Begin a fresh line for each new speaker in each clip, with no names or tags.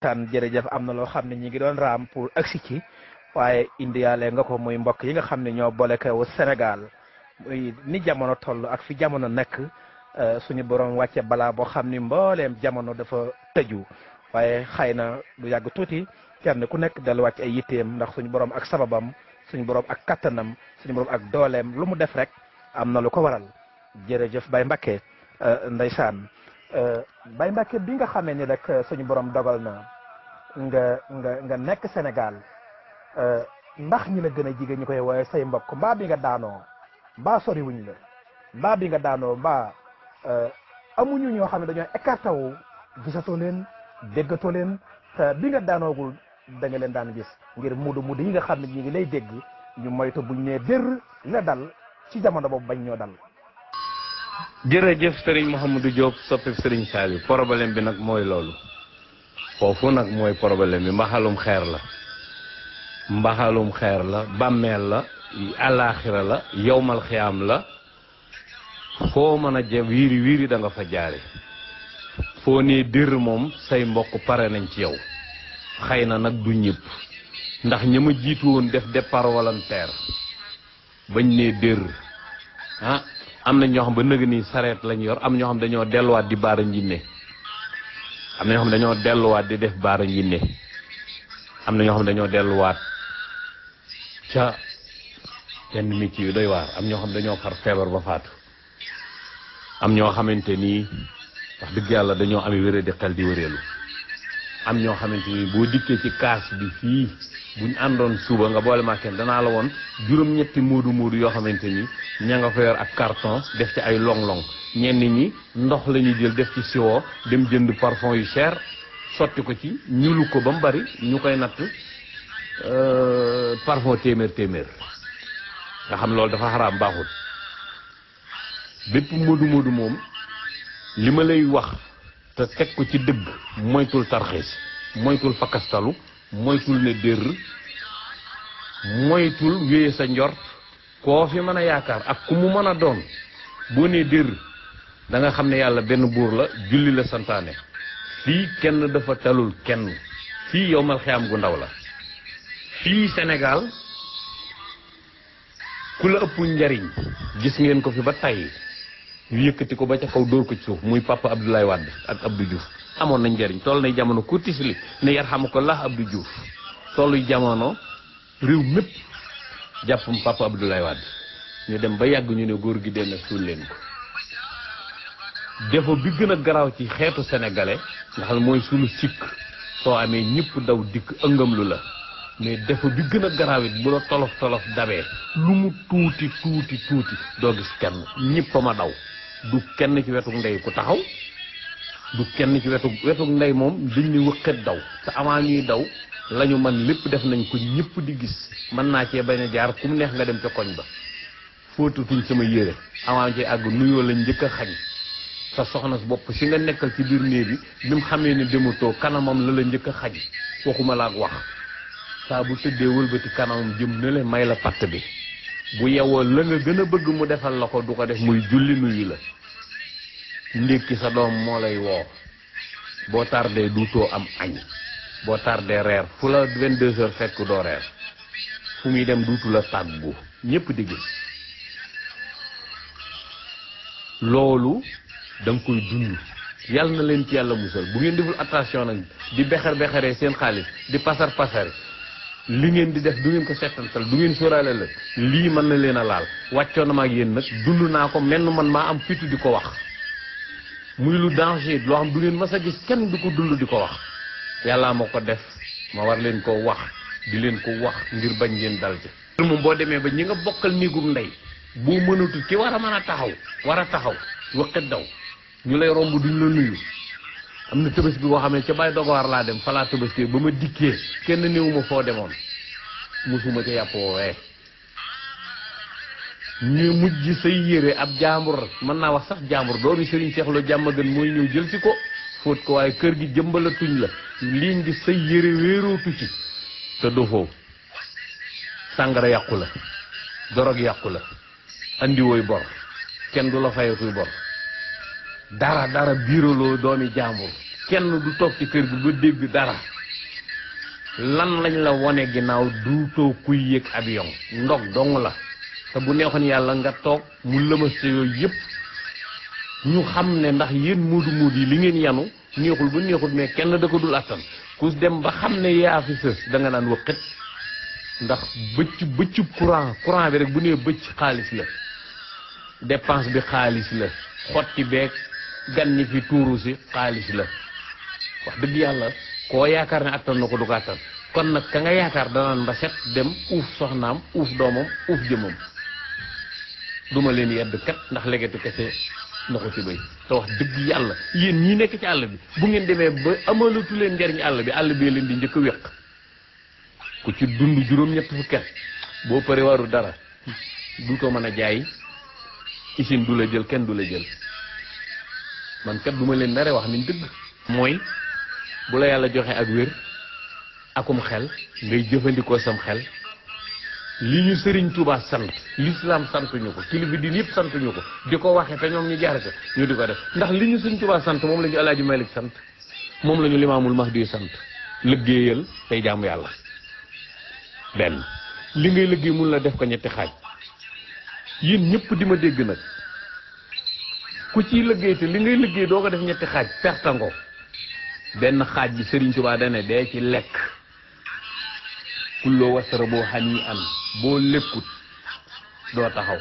tan jërëjëf am na loo xam ne ñi ngi doon raam pour agsi ci waaye indiyaale nga ko muy mbokk yi nga xam ne ñoo boole ko Sénégal muy ni jamono toll ak fi jamono nekk suñu borom wàcce balaa boo xam ni mbooleem jamono dafa tëju waaye xëy na du yàgg tuuti kenn ku nekk dal wàcc ay yitteem ndax suñu borom ak sababam suñu borom ak kattanam suñu borom ak dooleem lu mu def rek am na lu ko waral jërëjëf Baye Mbacké ndeysaan Baye Mbacké bi nga xamee ni rek suñu borom dogal na nga nekk Sénégal ndax ñi la gën a jigéen ñi koy wooye say mbokk mbaa bi nga daanoo mbaa sori wuñ la mbaa bi nga daanoo mbaa amuñu ñoo xam ne dañoo écarté wu gisatoo leen déggatoo leen te bi nga daanoogul da nga leen daan gis ngir mudu yi nga xam ne ñi ngi lay dégg ñu moytu buñ nee dër la dal ci jamono boobu bañ ñoo dal.
jërëjëf Serigne Mouhamadou Diop soppi Serigne Saliou problème bi nag mooy loolu foofu nag mooy problème bi mbaxalum xeer la bàmmeel la àllaaxira la yowmal xiyaam la foo mën a jëm wiiri da nga fa jaare foo nee dër moom say mbokk pare nañ ci yow xëy na nag du ñëpp ndax ña ma jiitu woon def départ volontaire bañ nee dër am na ñoo xam ba nëg ni sareet lañ yor am ñoo xam dañoo delluwaat di baara njinne am na ñoo xam dañoo delluwaat di def baara njinne am na ñoo xam dañoo delluwaat ca yenn métier yu doy waar am ñoo xam dañoo far feebar ba faatu am ñoo xamante nii wax dëgg yàlla dañoo ami wéré di xel di wëreelu am ñoo xamante nii boo dikkee ci kaas bi fii buñ àndoon suba nga boole ma kenn danaa la woon juróom-ñetti moodu yoo xamante ni ña nga fa yor ak carton def ci ay long-long ñenn ñi ndox la ñuy jël def ci siwo dem jënd parfum yu cher sotti ko ci ñulu ko ba mu bari ñu koy natt parfum téeméer nga xam loolu dafa xaraam baaxul bépp moodu moom li ma lay wax te teg ko ci dëgg moytul tarxiis moytul fakastalu moytul ne dër moytul wéye sa njort koo fi mën a yaakaar ak ku mu mën a doon boo nee dër da nga xam ne yàlla benn buur la julli la santaane fii kenn dafa talul kenn fii yowmal xiyaam gu ndaw la fii Sénégal ku la ëpp njariñ gis ngeen ko fi ba tey ñu yëkkati ko ba ca kaw dóor ko ci suuf muy papa Abdoulaye Wade ak Abdou Diouf amoon nañ njariñ toll nay jamono ku tisli ne yarhamukallah Abdou Diouf tolluy jamono réew mépp jàppam papa Abdoulaye Wade ñu dem ba yàgg ñu ne góor gi dee na suul leen ko defo bi gën a garaaw ci xeetu sénégalais nga xam ne mooy sunu sikk soo amee ñëpp daw dikk ëngam lu la mais defo bi gën a garaaw it bu la tolof dabee lu mu tuuti doo gis kenn ñëpp a ma daw du kenn ci wetu ndey ku taxaw du kenn ci wetu ndey moom dañ ne wëqet daw te avant ñuy daw lañu man lépp def nañ ko ñëpp di gis mën naa cee bañ a jaar ku mu neex nga dem ca koñ ba fóotatuñ sama yére avant ci àgg nuyoo lañ njëkk a xañ sa soxna bopp si nga nekkal ci biir néeg bi mu xamee ne dematoo kanamam la njëkk a xañ waxuma la ak wax saa bu tëddee wëlbati kanamam jëm ne le may la patt bi bu yewoo la nga gën a bëgg mu defal la ko du ko def muy julli nuyu la ndékki sa doom moo lay woo boo tardé duutoo am añ boo tardé reer fu la 22 heures fekk doo reer fu muy dem duutu la tàggu ñépp di gis loolu da nga koy dund yàlla na leen ci yàlla musal bu ngeen deful attention nag di bexaree seen xaalis di pasar li ngeen di def du ngeen ko settantal du ngeen sóoraale la lii mën na leen a laal wàccoon na ma ak yéen nag dund naa ko menn man maa am fitu di ko wax muy lu danger loo xam du ngeen mas a gis kenn di ko dund di ko wax yàllaa ma ko def ma war leen ko wax di leen ko wax ngir bañ ngeen dal ci moom boo demee ba ñi nga bokkal néegum ndey boo mënatul ki war a mën a taxaw waqit daw ñu lay romb duñ la nuyu am na tëbës bi boo xam ne ca Baye Dogowaar laa dem falaa tëbëskee ba ma dikkee kenn néewuma foo demoon musuma ca yàpp woowee ñu mujj say yére ab jaambur mën naa wax sax jaambur doomi Serigne Cheikh Lo jàmm gën mooy ñëw jël ci ko fóot ko waaye kër gi jëmbalatuñ la liñ di say yére wéerootu ci te dofoo sàngara yàqu la dorog yàqu la andi wooy bor kenn du la fayatuy bor dara biiraloo doomi jaambur kenn du toog ci kër gi ba dégg dara lan lañ la wone ginnaaw duutoo kuy yëg avion ndog dong la te bu neexoon yàlla nga toog mu lëmase yooyu yëpp ñu xam ne ndax yéen moodu yi li ngeen yanu neexul ba neexul mais kenn da ko dul attan ku dem ba xam ne yaa fi sës da nga naan wëqit ndax bëcc courant bi rek bu nee bëcc xaalis la dépense bi xaalis la xotti beeg gan ñi fi tuuru si xaalis la wax dëgg yàlla koo yaakaar ne attan na ko du ko attan kon nag ka nga yaakaar danaan ba set dem uuf soxnaam uuf doomam uuf jëmam duma leen yedd kat ndax legetu kese na ko ci béy te wax dëgg yàlla yéen ñii nekk ci àll bi bu ngeen demee ba amalatu leen njariñ àll bi leen di njëkk a wéq ku ci dund juróom-ñett fukki at boo pare waru dara duutoo mën a jaay usine du la jël kenn du la jël man kat duma leen nare wax niñ dëgg mooy bu la yàlla joxe ak wér akum xel ngay jëfandikoo sam xel li ñu Sëriñ Tuubaa sant l'islam santuñu ko kilifa diin yëpp santuñu ko di ko waxe te ñoom ñu jaar ko ñu di ko def ndax li ñu Sëriñ Tuubaa sant moom la ñu Alaaji Malik sant moom la ñu Limaamul Mahdi sant liggéeyal tey jaamu yàlla benn li ngay liggéey mun la def ko ñetti xaaj yéen ñëpp di ma dégg nag ku ciy liggéey te li ngay liggéey doo ko def ñetti xaaj pertango benn xaaj bi Sëriñ Tuubaa dane dee ci lekk kulloo wasara boo xanii an boo lekkut doo taxaw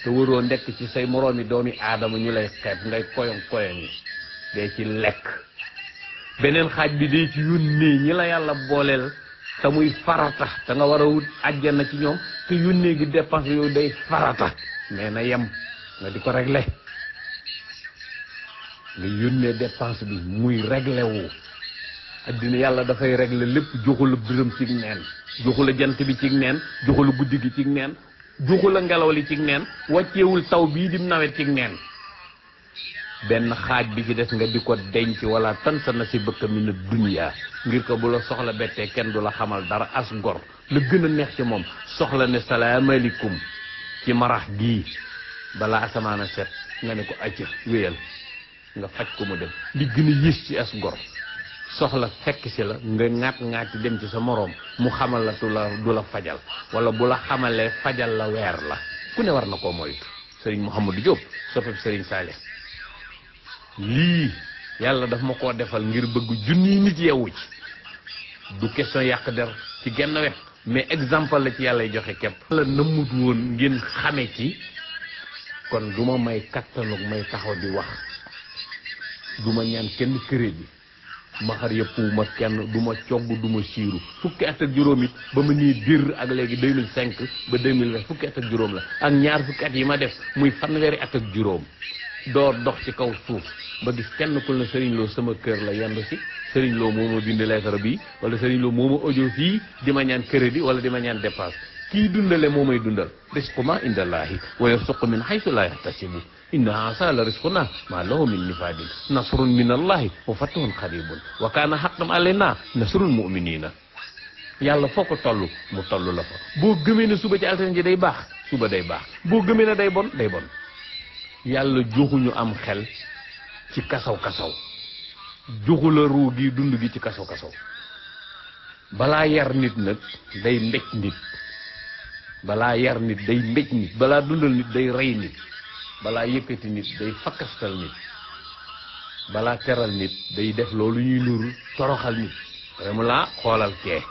te waroo ndekk ci say moroomi doomi aadama ñu lay xeeb ngay koyong yi dee ci lekk beneen xaaj bi dee ci yónnee ñi la yàlla booleel te muy farata te nga war a wut àjjana ci ñoom te yónnee gi dépense yooyu day farata mais na yem nga di ko réglé nga yónnee dépense bi muy réglé wu addina yàlla dafay réglé lépp joxu la dërëm ci neen joxu la jant bi ci neen joxu la guddi gi ci neen joxu la ngelaw li ci neen wàcceewul taw bii di nawet ci neen benn xaaj bi ci des nga di ko denc wala tan sa nasibaka mina dunya ngir ko bu la soxla bettee kenn du la xamal dara as gor la gën a neex ci moom soxla ne salaamaaleykum ci marax gii balaa asamaana set nga ne ko acca wéyal nga faj ko mu dem li gën a yées ci as gor soxla fekk si la nga ŋaat dem ci sa moroom mu xamal la du la fajal wala bu la xamalee fajal la weer la ku ne war na koo moytu Serigne Mouhamadou Diop soppeb Serigne Saleh lii yàlla daf ma koo defal ngir bëgg junniy nit yeewu ci du question yàq der ci genn wet mais exemple la ci yàlla joxe képp la nëmmut woon ngeen xame ci kon du ma may kattanug may taxaw di wax du ma ñaan kenn crédit ma xar yëpp ma kenn du ma cogg du ma siiru fukki at ak juróom it ba ma nii dir ak léegi 2005 ba 2020 fukki at ak juróom la ak ñaar fukki at yi ma def muy fanweeri at ak juróom door dox ci kaw suuf ba gis kenn ku ne Serigne Lo sama kër la yendu si Serigne Lo moo ma bind lettre bi wala Serigne Lo moo ma audio fii di ma ñaan crédit wala di ma ñaan dépense kii dundale moo may dundal risqu ma indallahi wa yarzuqu min haythu la yahtasibu inna haasa la risquna ma lahu min nifadin nasrun min allahi wa fatihun qaribun wa kana haqqan alayna nasrul mu'minina yàlla foo ko toll mu toll la fa boo gëmee ne suba ci altine ji day baax suba day baax boo gëmee ne day bon day bon yàlla joxuñu am xel ci kasaw joxu la ruu gi dund gi ci kasaw balaa yar nit nag day mbéj nit balaa yar nit day mbéj nit balaa dundal nit day rey nit balaa yëkkati nit day fakkastal nit balaa teral nit day def loolu ñuy nuru toroxal nit mu laa xoolal kee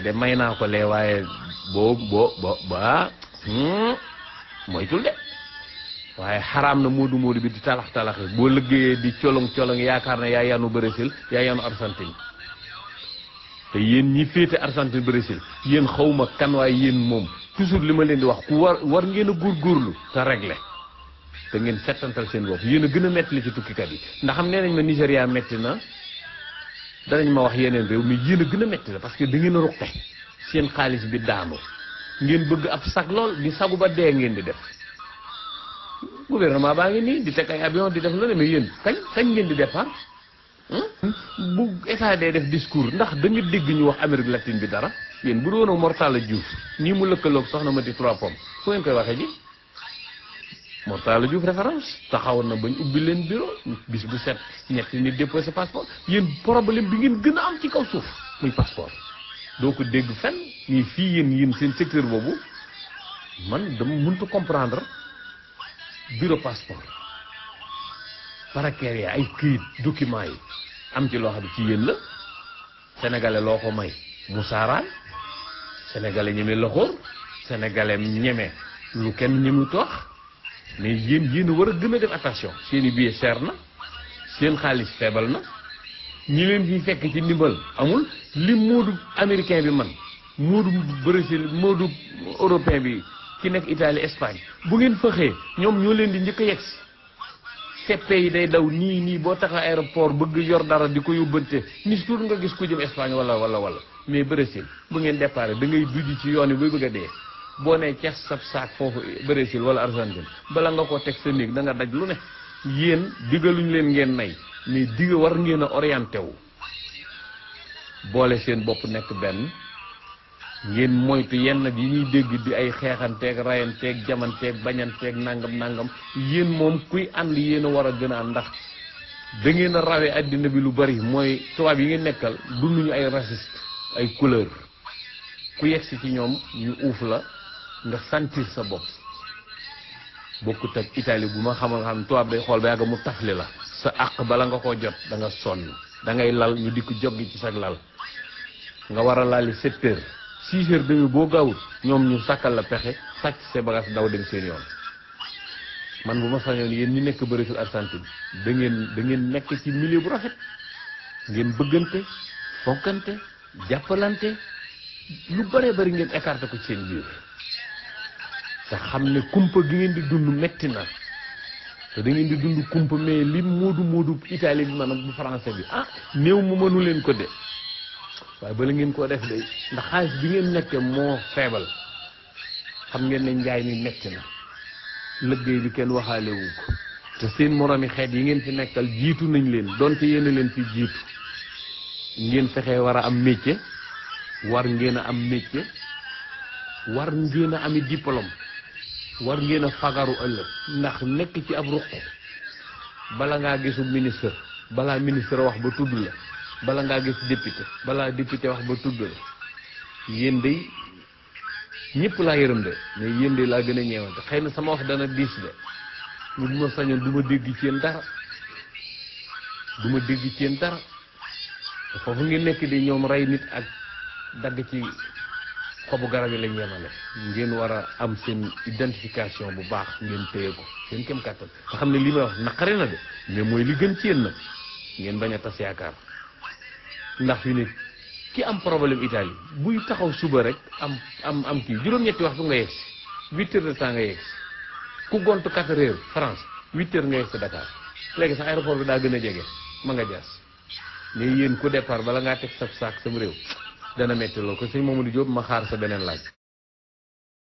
de may naa ko lee waaye moytul de waaye xaraam na moodu bi di talax boo liggéeyee di colong yaakaar na yaa yanu Brésil yaa yanu Argentine te yéen ñi féete Argentine Brésil yéen xawma kan waaye yéen moom toujours li ma leen di wax ku war ngeen a góorgóorlu te réglé te ngeen settantal seen bopp yéen a gën a metti li ci tukkikat yi ndax xam nee nañ ma Nigéria metti na danañ ma wax yeneen réew mais yéen a gën a metti la parce que da ngeen a ruqe seen xaalis bi daanu ngeen bëgg ab sag lool di sagu ba dee ngeen di def gouvernement baa ngi nii di teg ay avion di def lu ne mais yéen kañ ngeen di départ bu état dee def discours ndax da nga dégg ñu wax Amérique latine bi dara yéen bu doon Mortalla Diouf nii mu lëkkaloog soxna Mati 3 Pommes fu ngeen koy waxee ji Mortala Diouf référence taxawoon na bañ ubbi leen bureau bis bu set ñetti nit déposé passeport yéen problème bi ngeen gën a am ci kaw suuf muy passeport doo ko dégg fenn mais fii yéen seen secteur boobu man dama mënta comprendre bureau passeport parakeer ya ay këyit document yi am ci loo xam ne ci yéen la sénégalais loo ko may mu saaraan sénégalais ñeme loxoor sénégalais ñeme lu kenn ñemut wax mais yéen a war a gën a def attention seen i billet cher na seen xaalis feebal na ñi leen fi fekk ci ndimbal amul li moodu américain bi man moodu Brésil moodu européen bi ki nekk Italie Espagne bu ngeen fëxee ñoom ñoo leen di njëkk a yegsi seppe yi day daw nii boo taxa aéroport bëgg yor dara di ko yóbbante ni tuut nga gis ku jëm Espagne wala mais Brésil bu ngeen départ da ngay dujj ci yoon yi bay bëgg a dee boo nee cees sab saak foofu Brésil wala Argentine bala nga ko teg sa néeg da nga daj lu ne yéen digaluñ leen ngeen nay mais digga war ngeen a orienté wu boole seen bopp nekk benn ngeen moytu yenn yi ñuy dégg di ay xeexanteeg rayanteeg jamanteeg bañanteeg nangam yéen moom kuy ànd yéen a war a gën a ànd ndax da ngeen a rawee àddina bi lu bari mooy tubaab yi ngeen nekkal dunduñu ay raciste ay couleur ku yegsi ci ñoom ñu uuf la nga sentir sa bopp bokkut ak Italie bu ma xamal nga xam tubaab day xool ba yàgg mu tafli la sa àq bala nga koo jot da nga sonn da ngay lal ñu dikk joggi ci sag lal nga war a laali 7 heures 6 heures demi boo gaawut ñoom ñu sàkkal la pexe sàcc sa bagage daw dem seen yoon man bu ma sañoon yéen ñi nekk Brésil Argentine da ngeen nekk ci milieu bu rafet ngeen bëggante fonkante jàppalante lu bëree bëri ngeen écarté ko ci seen biir te xam ne kumpa gi ngeen di dund metti na te da ngeen di dund kumpa mais li moodu Italie bi maanaam bu français bi néew mu mënu leen ko de waaye bala ngeen koo def de ndax xaalis bi ngeen nekkee moo feebal xam ngeen ne njaay mi metti na liggéey bi kenn waxaale wu ko te seen moromi xeet yi ngeen fi nekkal jiitu nañ leen donte yéen a leen fi jiitu ngeen fexe war a am métier war ngeen a am métier war ngeen a ami diplôme war ngeen a fagaru ëllëg ndax nekk ci ab ruq bala ngaa gisu ministre balaa ministre wax ba tudd la bala ngaa gis député balaa député wax ba tudd la yéen day ñëpp laa yërëm de mais yéen day laa gën a ñeewante xëy na sama wax dana diis de ñu bu ma sañoon du ma dégg ci yéen dara te foofu ngeen nekk di ñoom rey nit ak dagg ci xobu garab yi lañ yemale ngeen war a am seen identification bu baax ngeen téye ko seen kem kàttan nga xam ne li may wax naqari na de mais mooy li gën ci yéen nag ngeen bañ a tas yaakaar ndax fi ne ki am problème Italie buy taxaw suba rek am kii juróom-ñetti waxtu nga yegg si 8 heures de temps nga yegg si ku gont 4 heures France 8 heures nga yegg si Dakar léegi sax aéroport bi daa gën a jege ma nga jaas mais yéen ku départ bala ngaa teg sab saak sam réew dana metti lool ko sëñ Mamadou Diop ma xaar sa beneen laaj